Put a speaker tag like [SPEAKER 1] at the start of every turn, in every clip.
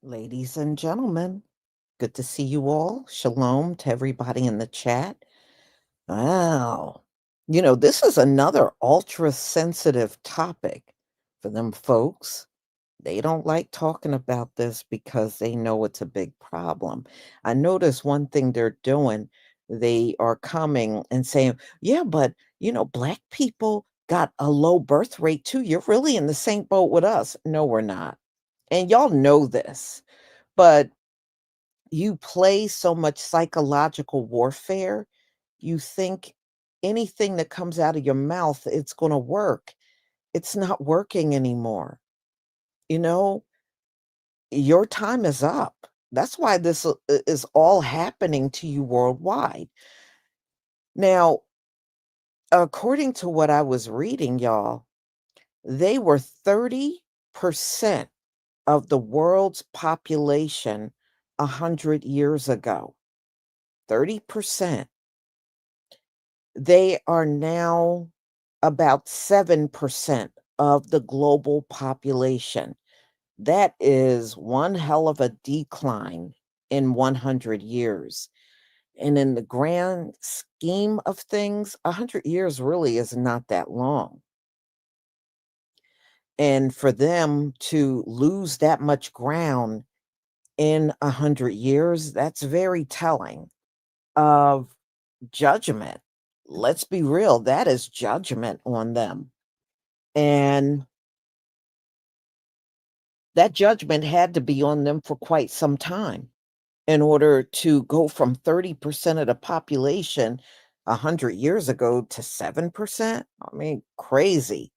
[SPEAKER 1] Ladies and gentlemen, good to see you all. Shalom to everybody in the chat. Wow. This is another ultra sensitive topic for them folks. They don't like talking about this because they know it's a big problem. I notice one thing they're doing, they are coming and saying, yeah, but black people got a low birth rate too. You're really in the same boat with us. No, we're not. And y'all know this. But you play so much psychological warfare, you think anything that comes out of your mouth, it's gonna work. It's not working anymore. You know, your time is up. That's why this is all happening to you worldwide. Now, according to what I was reading, y'all, they were 30% of the world's population 100 years ago. 30%. They are now about 7% of the global population. That is one hell of a decline in 100 years. And in the grand scheme of things, 100 years really is not that long. And for them to lose that much ground in 100 years, that's very telling of judgment. Let's be real, that is judgment on them. And that judgment had to be on them for quite some time in order to go from 30% of the population 100 years ago to 7%. I mean, crazy,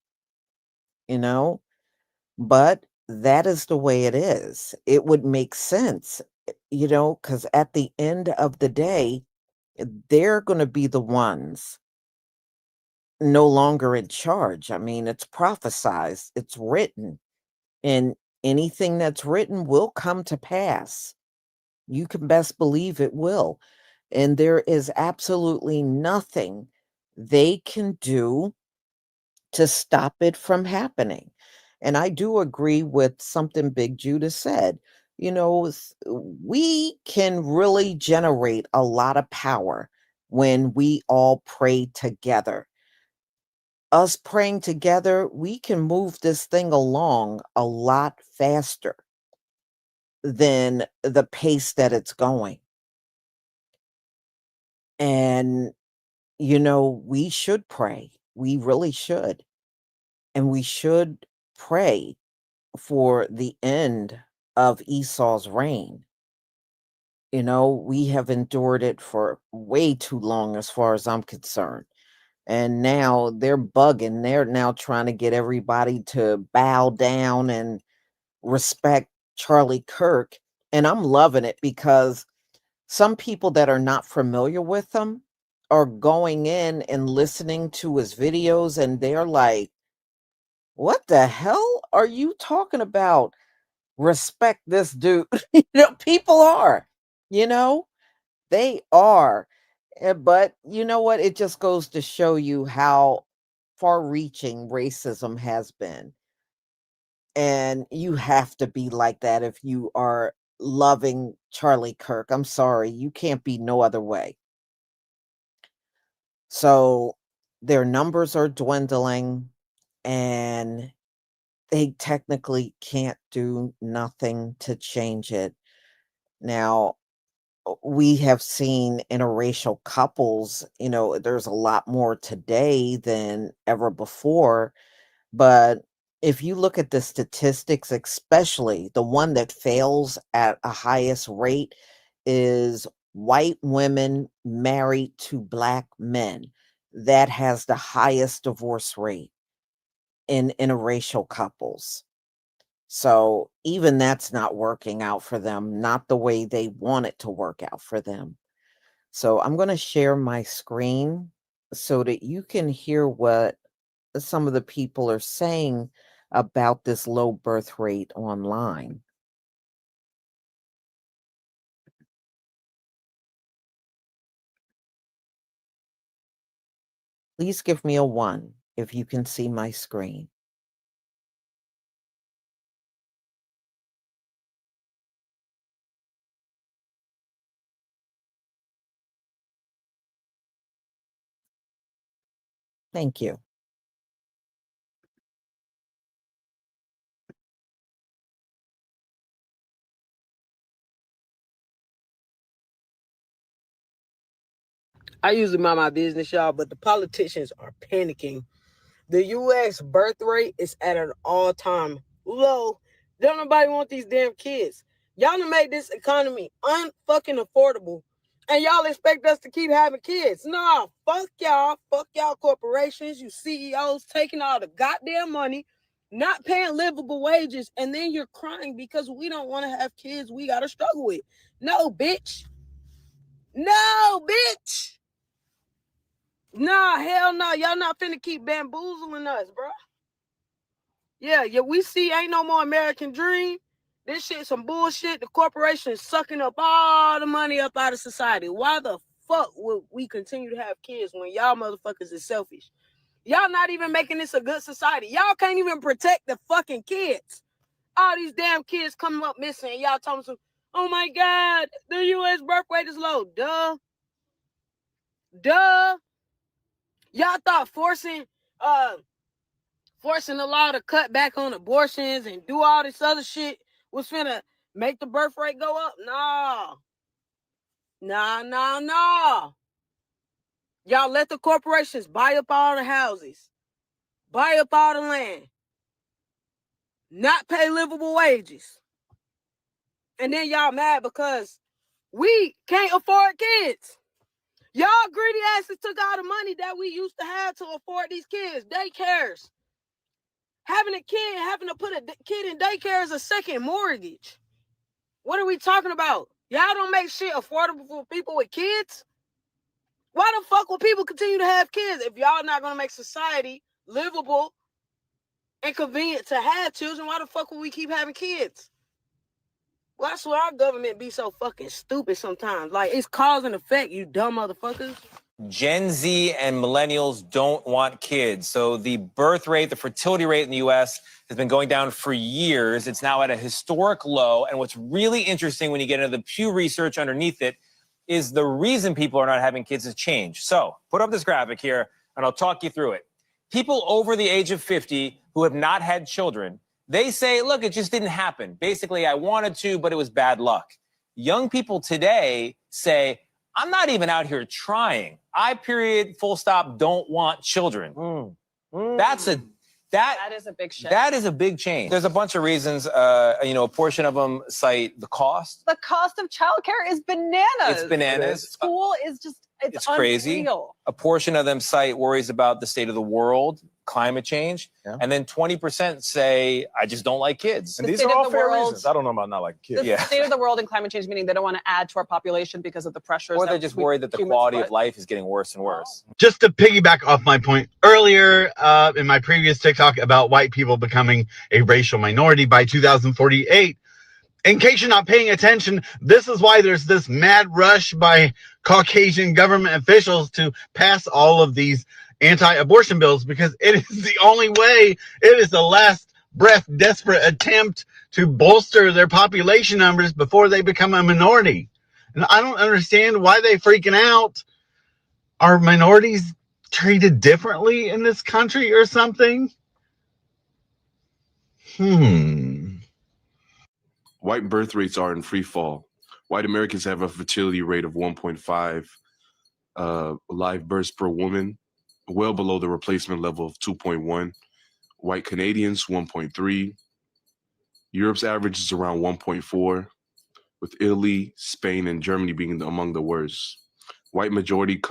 [SPEAKER 1] you know? But that is the way it is. It would make sense, because at the end of the day, they're going to be the ones no longer in charge. I mean, it's prophesized, it's written, and anything that's written will come to pass. You can best believe it will. And there is absolutely nothing they can do to stop it from happening. And I do agree with something Big Judah said. We can really generate a lot of power when we all pray together. Us praying together, we can move this thing along a lot faster than the pace that it's going. And, we should pray. We really should. And we should pray for the end of Esau's reign. We have endured it for way too long, as far as I'm concerned. And now they're bugging. They're now trying to get everybody to bow down and respect Charlie Kirk. And I'm loving it because some people that are not familiar with him are going in and listening to his videos, and they're like, "What the hell are you talking about? Respect this dude." People are, you know, they are. But you know what? It just goes to show you how far reaching racism has been. And you have to be like that if you are loving Charlie Kirk. I'm sorry, you can't be no other way. So their numbers are dwindling and they technically can't do nothing to change it. Now, we have seen interracial couples, there's a lot more today than ever before. But if you look at the statistics, especially the one that fails at a highest rate is white women married to black men. That has the highest divorce rate in interracial couples. So even that's not working out for them, not the way they want it to work out for them. So I'm going to share my screen so that you can hear what some of the people are saying about this low birth rate online. Please give me a 1 if you can see my screen. Thank you.
[SPEAKER 2] I usually mind my business, y'all, but the politicians are panicking. The U.S. birth rate is at an all-time low. Don't nobody want these damn kids. Y'all done made this economy unfucking affordable, and y'all expect us to keep having kids. Nah, fuck y'all. Fuck y'all corporations, you CEOs taking all the goddamn money, not paying livable wages, and then you're crying because we don't want to have kids we got to struggle with. No, bitch. No, bitch. Nah, hell no. Y'all not finna keep bamboozling us, bro. Yeah, we see ain't no more American dream. This shit some bullshit. The corporation is sucking up all the money up out of society. Why the fuck would we continue to have kids when y'all motherfuckers is selfish? Y'all not even making this a good society. Y'all can't even protect the fucking kids. All these damn kids coming up missing. Y'all talking some, oh my God, the U.S. birth rate is low. Duh. Y'all thought forcing the law to cut back on abortions and do all this other shit was finna make the birth rate go up? Nah. Y'all let the corporations buy up all the houses, buy up all the land, not pay livable wages. And then y'all mad because we can't afford kids. Y'all greedy asses took all the money that we used to have to afford these kids. Daycares. Having to put a kid in daycare is a second mortgage. What are we talking about? Y'all don't make shit affordable for people with kids? Why the fuck will people continue to have kids if y'all not gonna make society livable and convenient to have children? Why the fuck will we keep having kids? Well, that's why our government be so fucking stupid sometimes. Like, it's cause and effect, you dumb motherfuckers.
[SPEAKER 3] Gen Z and millennials don't want kids. So the birth rate, the fertility rate in the U.S. has been going down for years. It's now at a historic low. And what's really interesting when you get into the Pew Research underneath it is the reason people are not having kids has changed. So put up this graphic here, and I'll talk you through it. People over the age of 50 who have not had children, they say, look, it just didn't happen. Basically, I wanted to, but it was bad luck. Young people today say, I'm not even out here trying. I, period, full stop, don't want children. That is a big shift. That is a big change. There's a bunch of reasons. A portion of them cite the cost.
[SPEAKER 4] The cost of childcare is bananas.
[SPEAKER 3] It's bananas.
[SPEAKER 4] School is just, it's
[SPEAKER 3] crazy.
[SPEAKER 4] Unreal.
[SPEAKER 3] A portion of them cite worries about the state of the world, climate change. Yeah. And then 20% say, I just don't like kids.
[SPEAKER 5] And these are all fair reasons. I don't know about not liking kids.
[SPEAKER 4] The state of the world and climate change, meaning they don't want to add to our population because of the pressures.
[SPEAKER 3] Or they're just worried that the quality of life is getting worse and worse.
[SPEAKER 6] Just to piggyback off my point earlier in my previous TikTok about white people becoming a racial minority by 2048, in case you're not paying attention, this is why there's this mad rush by Caucasian government officials to pass all of these anti-abortion bills, because it is the only way. It is the last breath, desperate attempt to bolster their population numbers before they become a minority. And I don't understand why they're freaking out. Are minorities treated differently in this country or something?
[SPEAKER 7] White birth rates are in free fall. White Americans have a fertility rate of 1.5 live births per woman, well below the replacement level of 2.1. White Canadians, 1.3. Europe's average is around 1.4, with Italy, Spain, and Germany being among the worst. White majority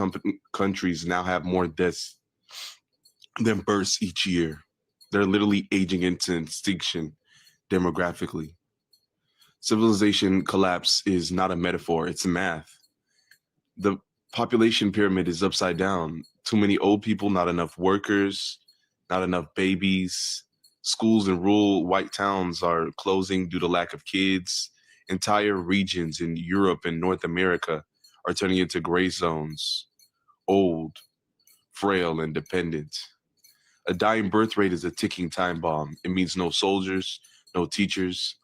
[SPEAKER 7] countries now have more deaths than births each year. They're literally aging into extinction demographically. Civilization collapse is not a metaphor, it's math. The population pyramid is upside down. Too many old people, not enough workers, not enough babies. Schools in rural white towns are closing due to lack of kids. Entire regions in Europe and North America are turning into gray zones. Old, frail, and dependent. A dying birth rate is a ticking time bomb. It means no soldiers, no teachers,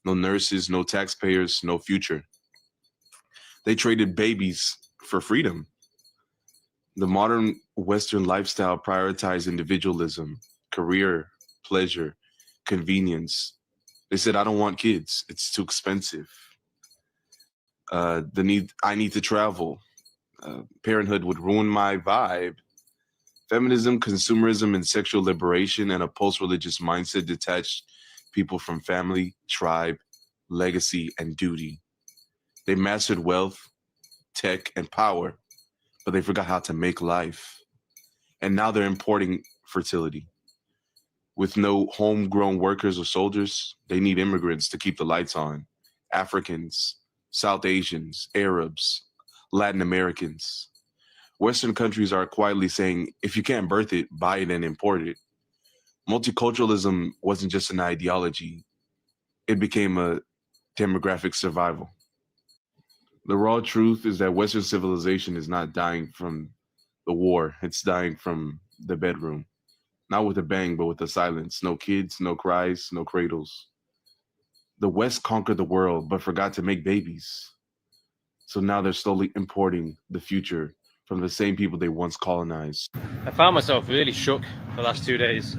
[SPEAKER 7] no nurses, no taxpayers, no future. They traded babies for freedom. The modern Western lifestyle prioritized individualism, career, pleasure, convenience. They said, I don't want kids. It's too expensive. I need to travel. Parenthood would ruin my vibe. Feminism, consumerism, and sexual liberation and a post-religious mindset detached people from family, tribe, legacy, and duty. They mastered wealth, tech, and power, but they forgot how to make life. And now they're importing fertility. With no homegrown workers or soldiers, they need immigrants to keep the lights on. Africans, South Asians, Arabs, Latin Americans. Western countries are quietly saying, if you can't birth it, buy it and import it. Multiculturalism wasn't just an ideology. It became a demographic survival. The raw truth is that Western civilization is not dying from the war. It's dying from the bedroom. Not with a bang, but with a silence. No kids, no cries, no cradles. The West conquered the world, but forgot to make babies. So now they're slowly importing the future from the same people they once colonized.
[SPEAKER 8] I found myself really shook the last 2 days.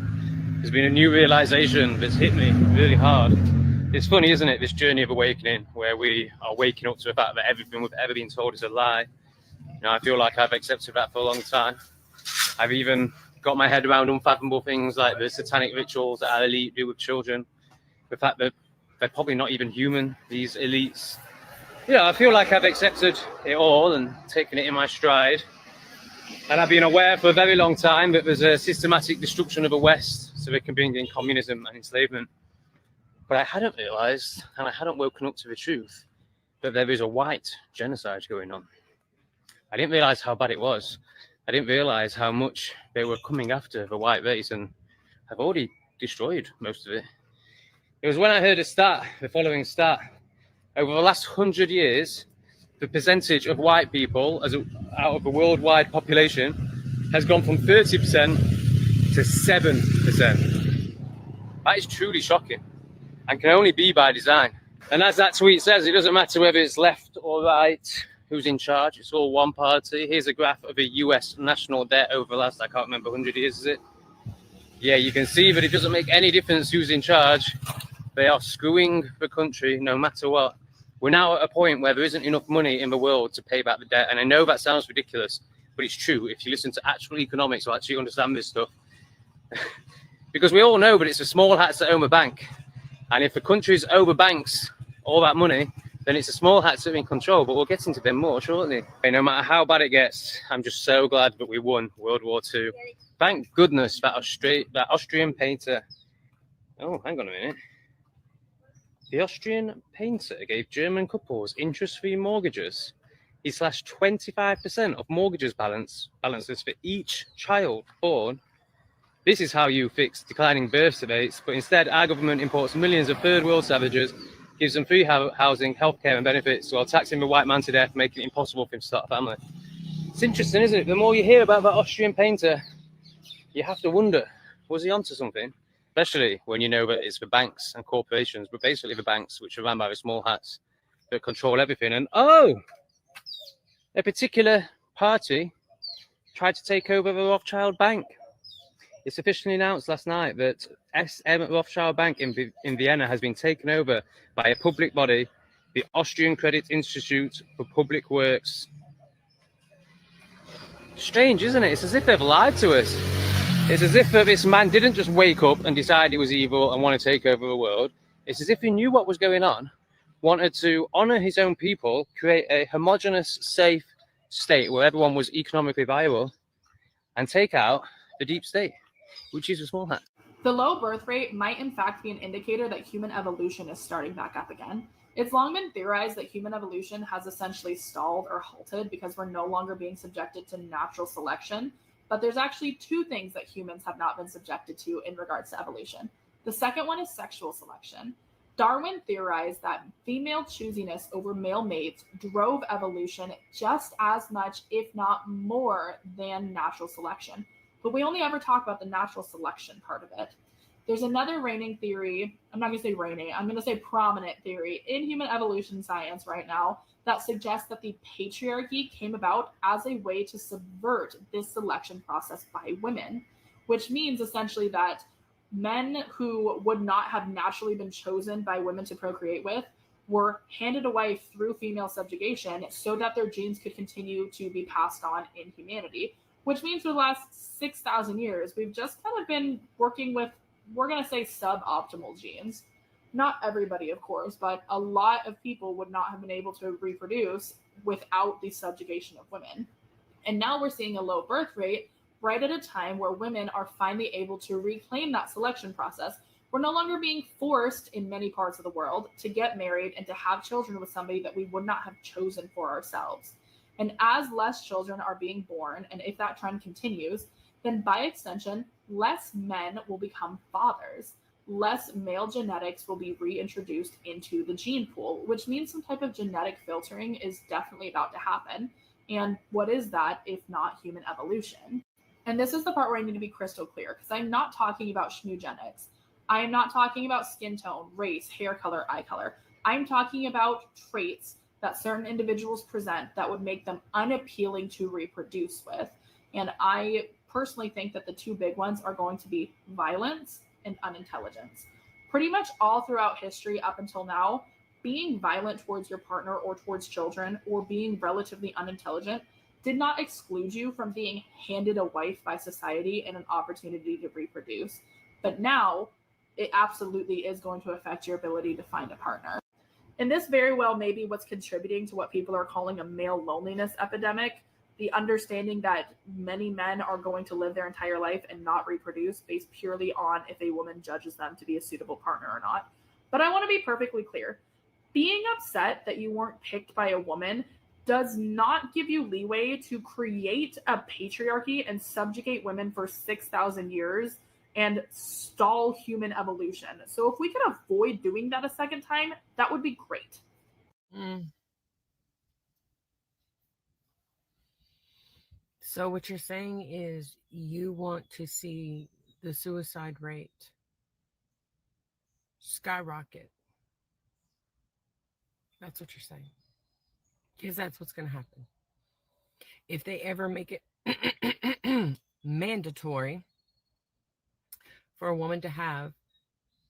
[SPEAKER 8] There's been a new realization that's hit me really hard. It's funny, isn't it, this journey of awakening, where we are waking up to the fact that everything we've ever been told is a lie. You know, I feel like I've accepted that for a long time. I've even got my head around unfathomable things like the satanic rituals that our elite do with children. The fact that they're probably not even human, these elites. Yeah, I feel like I've accepted it all and taken it in my stride. And I've been aware for a very long time that there's a systematic destruction of the West so they can bring in communism and enslavement. But I hadn't realised, and I hadn't woken up to the truth, that there is a white genocide going on. I didn't realise how bad it was. I didn't realise how much they were coming after the white race, and have already destroyed most of it. It was when I heard the following stat. Over the last 100 years, the percentage of white people out of the worldwide population has gone from 30% to 7%. That is truly shocking and can only be by design. And as that tweet says, it doesn't matter whether it's left or right, who's in charge, it's all one party. Here's a graph of the US national debt over the last, I can't remember, 100 years, is it? Yeah, you can see that it doesn't make any difference who's in charge. They are screwing the country no matter what. We're now at a point where there isn't enough money in the world to pay back the debt. And I know that sounds ridiculous, but it's true. If you listen to actual economics, you'll actually understand this stuff. Because we all know that it's the small hats that own the bank. And if the country's over banks all that money, then it's the small hats that are in control. But we'll get into them more shortly. No matter how bad it gets, I'm just so glad that we won World War II. Thank goodness that Austrian painter. Oh, hang on a minute. The Austrian painter gave German couples interest-free mortgages. He slashed 25% of mortgages balances for each child born. This is how you fix declining birth rates, but instead our government imports millions of third world savages, gives them free housing, healthcare and benefits while taxing the white man to death, making it impossible for him to start a family. It's interesting, isn't it? The more you hear about that Austrian painter, you have to wonder, was he onto something? Especially when you know that it's the banks and corporations, but basically the banks, which are run by the small hats, that control everything. And a particular party tried to take over the Rothschild Bank. It's officially announced last night that SM Rothschild Bank in Vienna has been taken over by a public body, the Austrian Credit Institute for Public Works. Strange, isn't it? It's as if they've lied to us. It's as if this man didn't just wake up and decide he was evil and want to take over the world. It's as if he knew what was going on, wanted to honor his own people, create a homogenous, safe state where everyone was economically viable, and take out the deep state, which is a small hat.
[SPEAKER 9] The low birth rate might in fact be an indicator that human evolution is starting back up again. It's long been theorized that human evolution has essentially stalled or halted because we're no longer being subjected to natural selection. But there's actually two things that humans have not been subjected to in regards to evolution. The second one is sexual selection. Darwin theorized that female choosiness over male mates drove evolution just as much, if not more, than natural selection. But we only ever talk about the natural selection part of it. There's another reigning theory, I'm not going to say reigning, I'm going to say prominent theory in human evolution science right now that suggests that the patriarchy came about as a way to subvert this selection process by women, which means essentially that men who would not have naturally been chosen by women to procreate with were handed away through female subjugation so that their genes could continue to be passed on in humanity, which means for the last 6,000 years, we've just kind of been working with, we're going to say, suboptimal genes. Not everybody, of course, but a lot of people would not have been able to reproduce without the subjugation of women. And now we're seeing a low birth rate right at a time where women are finally able to reclaim that selection process. We're no longer being forced in many parts of the world to get married and to have children with somebody that we would not have chosen for ourselves. And as less children are being born, and if that trend continues, then by extension, less men will become fathers. Less male genetics will be reintroduced into the gene pool, which means some type of genetic filtering is definitely about to happen. And what is that if not human evolution? And this is the part where I need to be crystal clear, because I'm not talking about schmoogenics. I am not talking about skin tone, race, hair color, eye color. I'm talking about traits that certain individuals present that would make them unappealing to reproduce with. And I personally think that the two big ones are going to be violence and unintelligence. Pretty much all throughout history up until now, being violent towards your partner or towards children or being relatively unintelligent did not exclude you from being handed a wife by society and an opportunity to reproduce. But now, it absolutely is going to affect your ability to find a partner. And this very well may be what's contributing to what people are calling a male loneliness epidemic, the understanding that many men are going to live their entire life and not reproduce based purely on if a woman judges them to be a suitable partner or not. But I want to be perfectly clear. Being upset that you weren't picked by a woman does not give you leeway to create a patriarchy and subjugate women for 6,000 years and stall human evolution. So if we could avoid doing that a second time, that would be great.
[SPEAKER 10] So what you're saying is you want to see the suicide rate skyrocket. That's what you're saying. Because that's what's going to happen. If they ever make it mandatory for a woman to have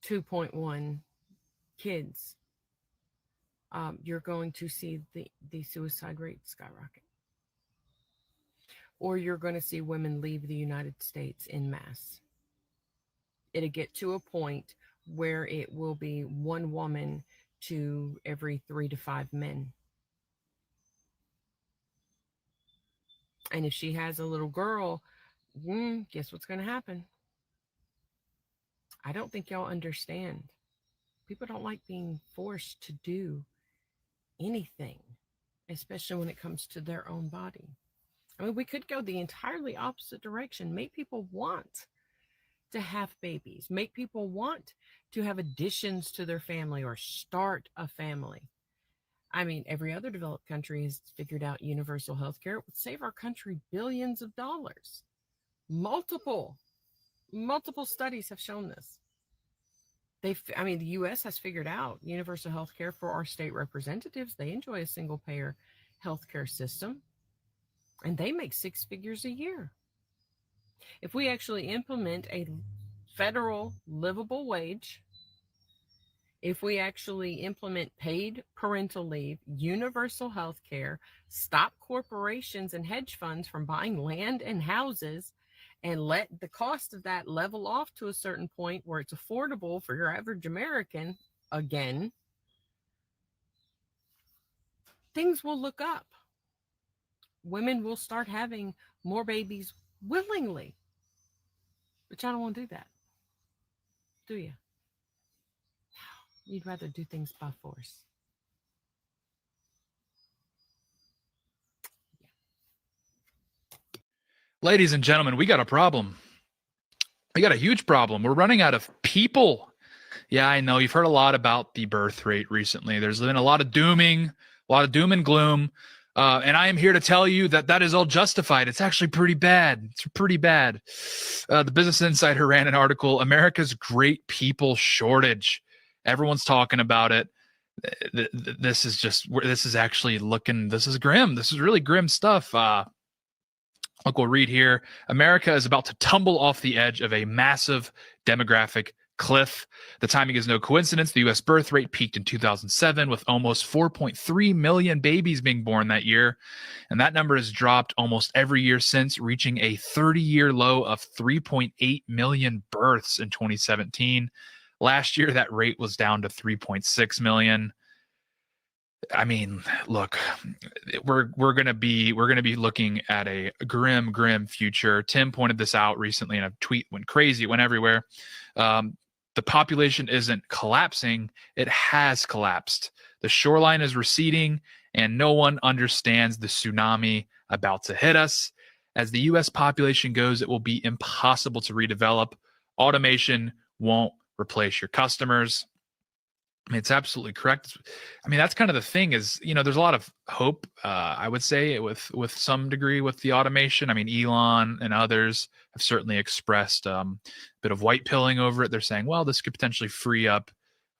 [SPEAKER 10] 2.1 kids, you're going to see the suicide rate skyrocket. Or you're going to see women leave the United States en masse. It'll get to a point where it will be one woman to every 3 to 5 men. And if she has a little girl, guess what's going to happen? I don't think y'all understand. People don't like being forced to do anything, especially when it comes to their own body. I mean, we could go the entirely opposite direction. Make people want to have babies. Make people want to have additions to their family or start a family. I mean, every other developed country has figured out universal health care. It would save our country billions of dollars. Multiple studies have shown this. The U.S. has figured out universal health care for our state representatives. They enjoy a single-payer health care system, and they make 6 figures a year. If we actually implement a federal livable wage, if we actually implement paid parental leave, universal health care, stop corporations and hedge funds from buying land and houses, and let the cost of that level off to a certain point where it's affordable for your average American again, things will look up. Women will start having more babies willingly. But y'all don't want to do that, do you? You'd rather do things by force.
[SPEAKER 11] Ladies and gentlemen, we got a problem. We got a huge problem. We're running out of people. Yeah, I know. You've heard a lot about the birth rate recently. There's been a lot of doom and gloom. And I am here to tell you that that is all justified. It's actually pretty bad. It's pretty bad. The Business Insider ran an article, America's Great People Shortage. Everyone's talking about it. This is actually looking, this is grim. This is really grim stuff. Look, we'll read here. America is about to tumble off the edge of a massive demographic cliff. The timing is no coincidence. The U.S. birth rate peaked in 2007 with almost 4.3 million babies being born that year. And that number has dropped almost every year since, reaching a 30-year low of 3.8 million births in 2017. Last year, that rate was down to 3.6 million. I mean, look, we're gonna be looking at a grim future. Tim pointed this out recently in a tweet, went crazy, went everywhere. The population isn't collapsing; it has collapsed. The shoreline is receding, and no one understands the tsunami about to hit us. As the U.S. population goes, it will be impossible to redevelop. Automation won't replace your customers. I mean, it's absolutely correct. I mean, that's kind of the thing is, there's a lot of hope, I would say, with some degree with the automation. I mean, Elon and others have certainly expressed a bit of white pilling over it. They're saying, well, this could potentially free up,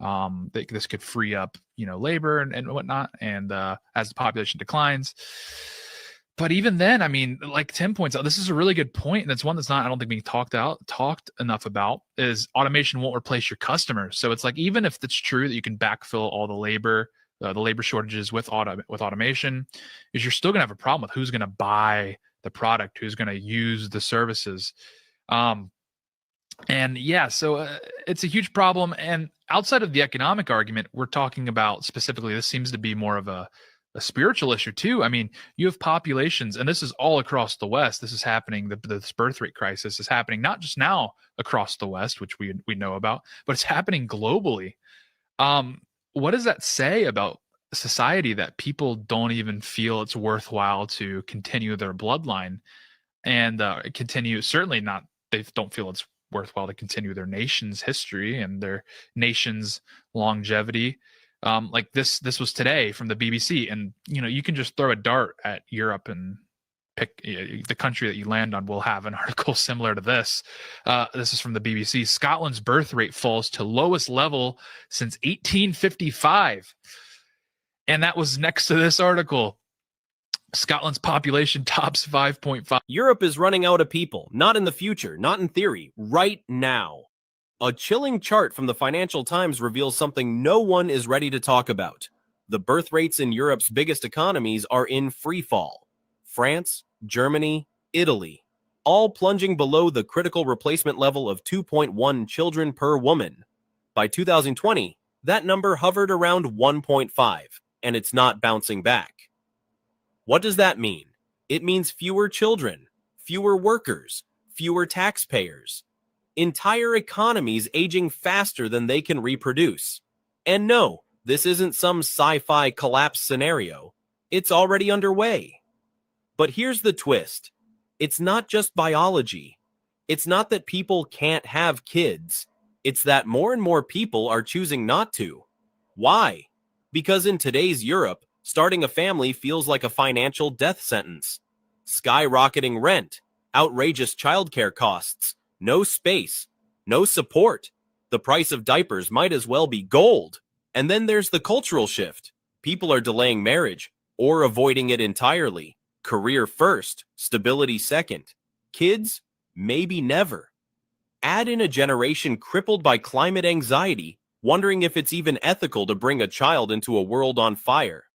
[SPEAKER 11] labor and whatnot, and as the population declines. But even then, I mean, like Tim points out, this is a really good point, and it's one that's not, I don't think, being talked enough about, is automation won't replace your customers. So it's like, even if it's true that you can backfill all the labor shortages with automation, is you're still going to have a problem with who's going to buy the product, who's going to use the services. So it's a huge problem. And outside of the economic argument, we're talking about specifically, this seems to be more of a spiritual issue too. I mean, you have populations, and this is all across the West. This is happening. This birth rate crisis is happening not just now across the West, which we know about, but it's happening globally. What does that say about society, that people don't even feel it's worthwhile to continue their bloodline and continue? Certainly not. They don't feel it's worthwhile to continue their nation's history and their nation's longevity. Like this was today from the BBC, and you can just throw a dart at Europe and pick the country that you land on. Will have an article similar to this. This is from the BBC. Scotland's birth rate falls to lowest level since 1855, and that was next to this article. Scotland's population tops 5.5.
[SPEAKER 12] Europe is running out of people, not in the future, not in theory, right now. A chilling chart from the Financial Times reveals something no one is ready to talk about. The birth rates in Europe's biggest economies are in free fall. France, Germany, Italy, all plunging below the critical replacement level of 2.1 children per woman. By 2020, that number hovered around 1.5, and it's not bouncing back. What does that mean? It means fewer children, fewer workers, fewer taxpayers. Entire economies aging faster than they can reproduce. And no, this isn't some sci-fi collapse scenario. It's already underway. But here's the twist. It's not just biology. It's not that people can't have kids. It's that more and more people are choosing not to. Why? Because in today's Europe, starting a family feels like a financial death sentence. Skyrocketing rent, outrageous childcare costs, no space, no support. The price of diapers might as well be gold. And then there's the cultural shift. People are delaying marriage or avoiding it entirely. Career first, stability second. Kids, maybe never. Add in a generation crippled by climate anxiety, wondering if it's even ethical to bring a child into a world on fire.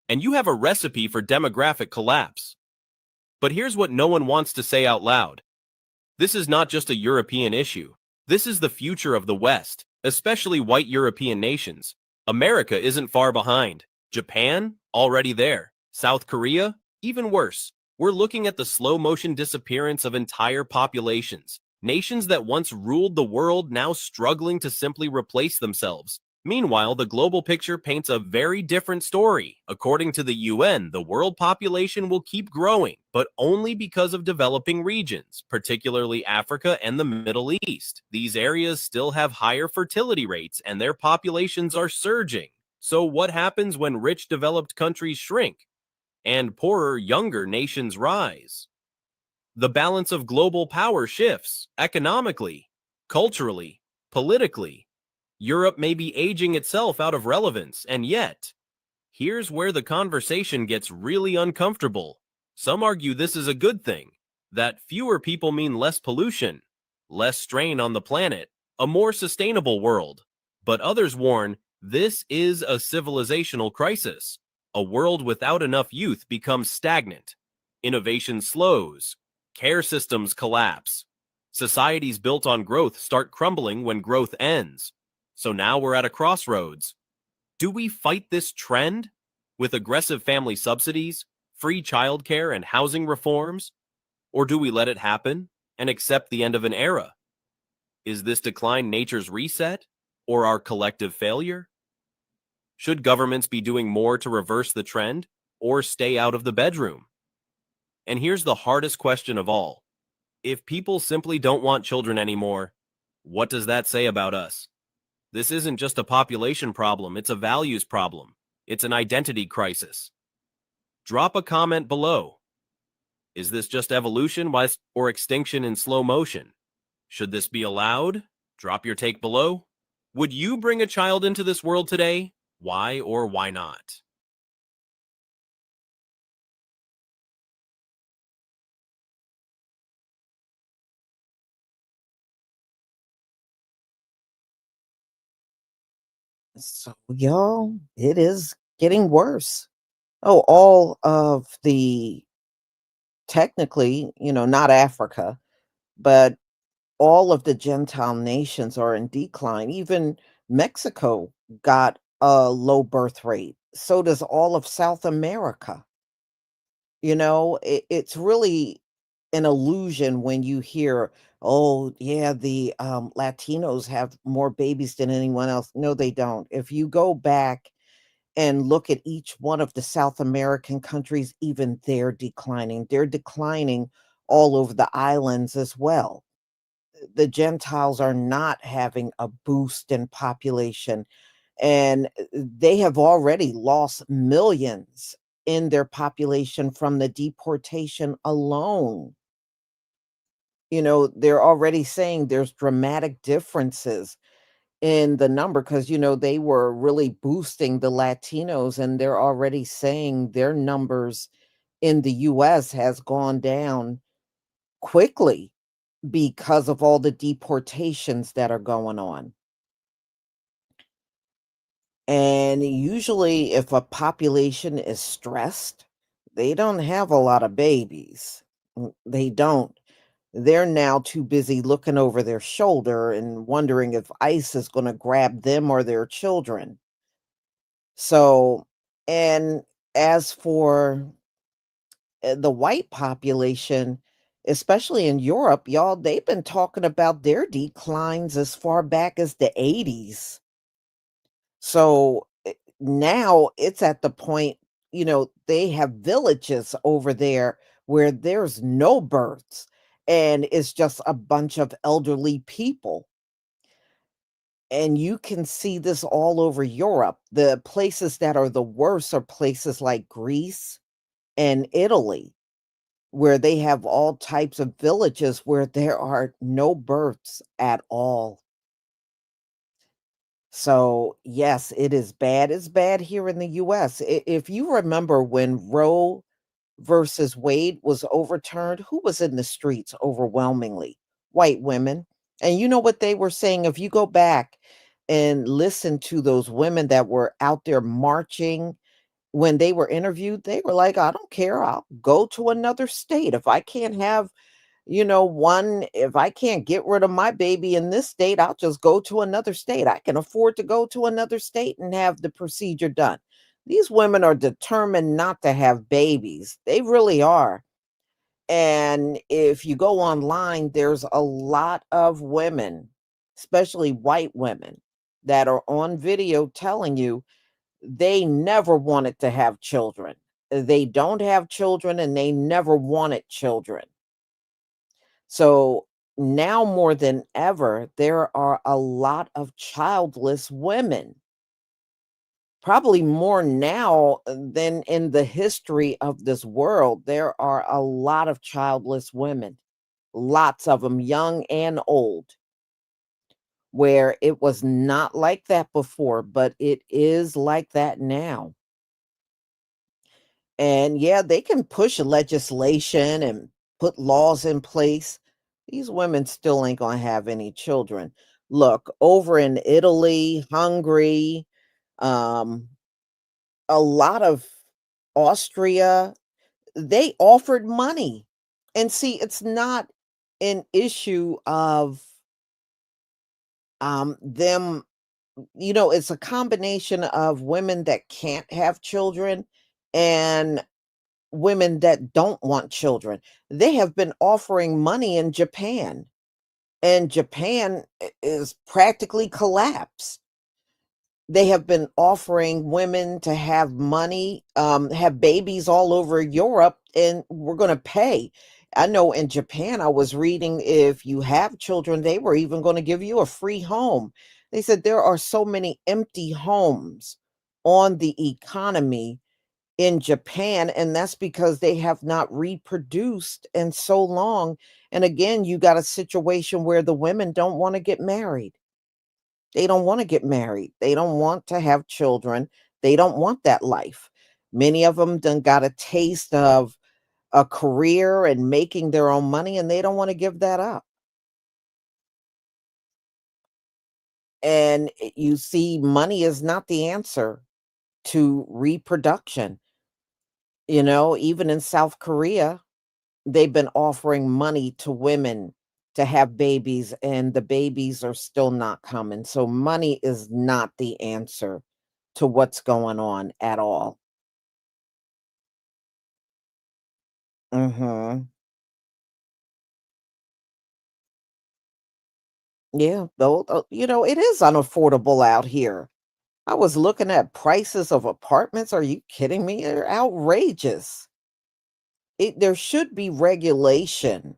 [SPEAKER 12] And you have a recipe for demographic collapse. But here's what no one wants to say out loud. This is not just a European issue. This is the future of the West, especially white European nations. America isn't far behind. Japan, already there. South Korea, even worse. We're looking at the slow motion disappearance of entire populations. Nations that once ruled the world now struggling to simply replace themselves. Meanwhile, the global picture paints a very different story. According to the UN, the world population will keep growing, but only because of developing regions, particularly Africa and the Middle East. These areas still have higher fertility rates and their populations are surging. So what happens when rich developed countries shrink? and poorer, younger nations rise. The balance of global power shifts economically, culturally, politically. Europe may be aging itself out of relevance, and yet, here's where the conversation gets really uncomfortable. Some argue this is a good thing, that fewer people mean less pollution, less strain on the planet, a more sustainable world. But others warn this is a civilizational crisis. A world without enough youth becomes stagnant. Innovation slows. Care systems collapse. Societies built on growth start crumbling when growth ends. So now we're at a crossroads. Do we fight this trend with aggressive family subsidies, free childcare, and housing reforms? Or do we let it happen and accept the end of an era? Is this decline nature's reset or our collective failure? Should governments be doing more to reverse the trend or stay out of the bedroom? And here's the hardest question of all. If people simply don't want children anymore, what does that say about us? This isn't just a population problem, it's a values problem. It's an identity crisis. Drop a comment below. Is this just evolution or extinction in slow motion? Should this be allowed? Drop your take below. Would you bring a child into this world today? Why or why not?
[SPEAKER 1] So, y'all, it is getting worse. Oh, all of the technically, not Africa, but all of the Gentile nations are in decline. Even Mexico got a low birth rate. So does all of South America. It's really an illusion when you hear, oh, yeah, the Latinos have more babies than anyone else. No, they don't. If you go back and look at each one of the South American countries, even they're declining. They're declining all over the islands as well. The Gentiles are not having a boost in population, and they have already lost millions in their population from the deportation alone. They're already saying there's dramatic differences in the number because, they were really boosting the Latinos, and they're already saying their numbers in the US has gone down quickly because of all the deportations that are going on. And usually, if a population is stressed, they don't have a lot of babies. They don't. They're now too busy looking over their shoulder and wondering if ICE is going to grab them or their children. So, and as for the white population, especially in Europe, y'all, they've been talking about their declines as far back as the 80s. So now it's at the point, they have villages over there where there's no births and it's just a bunch of elderly people. And you can see this all over Europe. The places that are the worst are places like Greece and Italy, where they have all types of villages where there are no births at all. So, yes, it is bad. It's bad here in the US. If you remember when Roe versus Wade was overturned, who was in the streets overwhelmingly? White women. And you know what they were saying? If you go back and listen to those women that were out there marching when they were interviewed, they were like, I don't care. I'll go to another state. If I can't have, if I can't get rid of my baby in this state, I'll just go to another state. I can afford to go to another state and have the procedure done. These women are determined not to have babies. They really are. And if you go online, there's a lot of women, especially white women, that are on video telling you they never wanted to have children. They don't have children and they never wanted children. So now more than ever, there are a lot of childless women, probably more now than in the history of this world. There are a lot of childless women, lots of them, young and old, where it was not like that before, but it is like that now. And yeah, they can push legislation and put laws in place. These women still ain't going to have any children. Look, over in Italy, Hungary, um, a lot of Austria, they offered money. And see, it's not an issue of them, it's a combination of women that can't have children and women that don't want children. They have been offering money in Japan, and Japan is practically collapsed. They have been offering women to have money, have babies all over Europe, and we're going to pay. I know in Japan, I was reading if you have children, they were even going to give you a free home. They said there are so many empty homes on the economy in Japan, and that's because they have not reproduced in so long. And again, you got a situation where the women don't want to get married. They don't want to get married. They don't want to have children. They don't want that life. Many of them done got a taste of a career and making their own money, and they don't want to give that up. And you see, money is not the answer to reproduction. Even in South Korea, they've been offering money to women to have babies, and the babies are still not coming. So money is not the answer to what's going on at all. Mhm. Yeah, though, it is unaffordable out here. I was looking at prices of apartments. Are you kidding me? They're outrageous. There should be regulation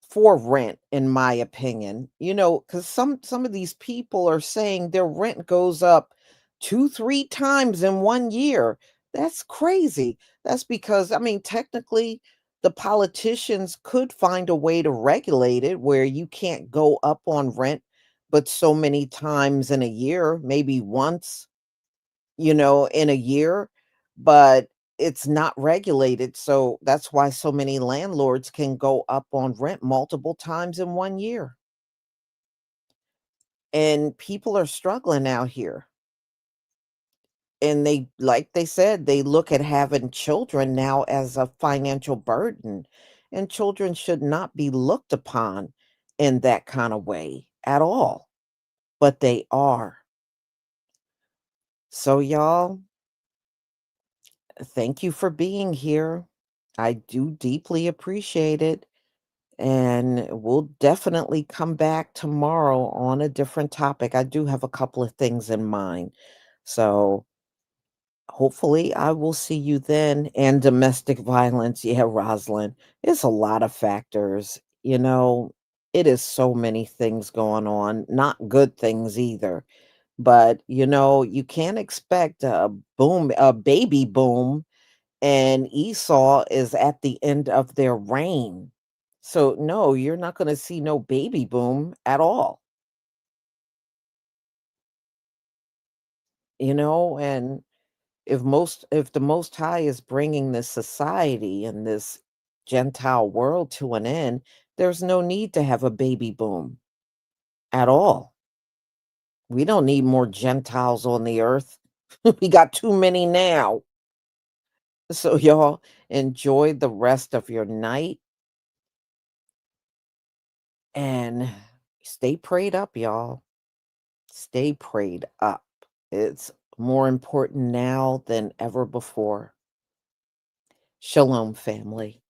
[SPEAKER 1] for rent, in my opinion, because some of these people are saying their rent goes up 2 3 times in 1 year. That's crazy. That's because, I mean, technically the politicians could find a way to regulate it where you can't go up on rent but so many times in a year, maybe once, in a year, but it's not regulated. So that's why so many landlords can go up on rent multiple times in 1 year. And people are struggling out here. And they, like they said, they look at having children now as a financial burden. And children should not be looked upon in that kind of way at all. But they are. So, y'all, thank you for being here. I do deeply appreciate it. And we'll definitely come back tomorrow on a different topic. I do have a couple of things in mind. So hopefully I will see you then. And domestic violence. Yeah, Rosalind, it's a lot of factors. It is so many things going on, not good things either. But, you can't expect a baby boom, and Esau is at the end of their reign. So no, you're not going to see no baby boom at all. And if the Most High is bringing this society and this Gentile world to an end, there's no need to have a baby boom at all. We don't need more Gentiles on the earth. We got too many now. So y'all enjoy the rest of your night and stay prayed up, y'all. Stay prayed up. It's more important now than ever before. Shalom, family.